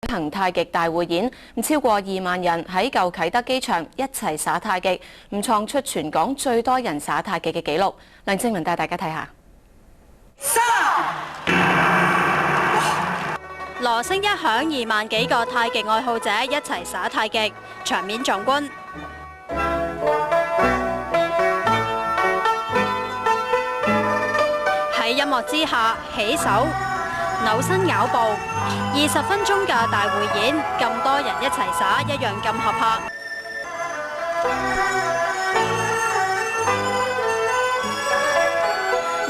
舉行太極大匯演，超過2萬人喺舊啟德機場一齊耍太極，創出全港最多人耍太極嘅紀錄。梁靜文帶大家睇下。鑼聲一響，2萬幾個太極愛好者一齊耍太極，場面壯觀。喺音樂之下，起手、扭身咬步，20分鐘嘅大匯演，咁多人一齊耍，一樣咁合拍。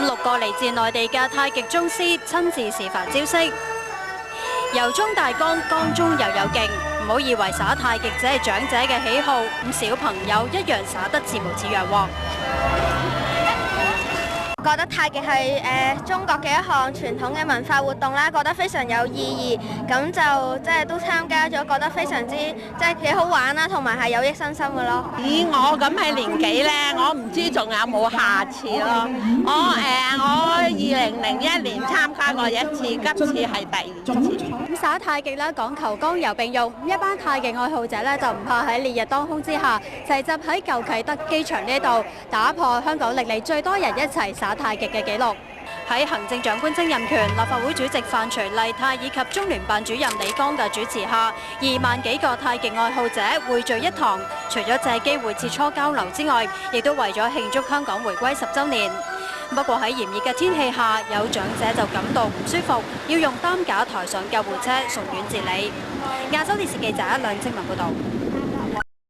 6個嚟自內地嘅太極宗師親自示範招式，由中大剛，剛中又有勁。唔好以為耍太極只係長者嘅喜好，咁小朋友一樣耍得似模似樣喎。覺得太極係中國嘅一項傳統嘅文化活動啦，覺得非常有意義，咁就即係都參加咗，覺得非常之即係幾好玩啦，同埋係有益身心嘅咯。以我咁嘅年紀咧，我唔知仲有冇下次咯。我2001年參加過一次，今次係第2次。咁耍太極咧講求剛柔並用，一班太極愛好者咧就唔怕喺烈日當空之下，齊集喺舊啟德機場呢度，打破香港歷嚟最多人一齊耍太極嘅紀錄。喺行政長官曾蔭權、立法會主席范徐麗泰以及中聯辦主任李剛嘅主持下，2萬幾個太極愛好者匯聚一堂，除咗借機會切磋交流之外，亦都為咗慶祝香港回歸10週年。不過喺炎熱嘅天氣下，有長者就感到唔舒服，要用擔架抬上救護車送院治理。亞洲電視記者梁靜文報道。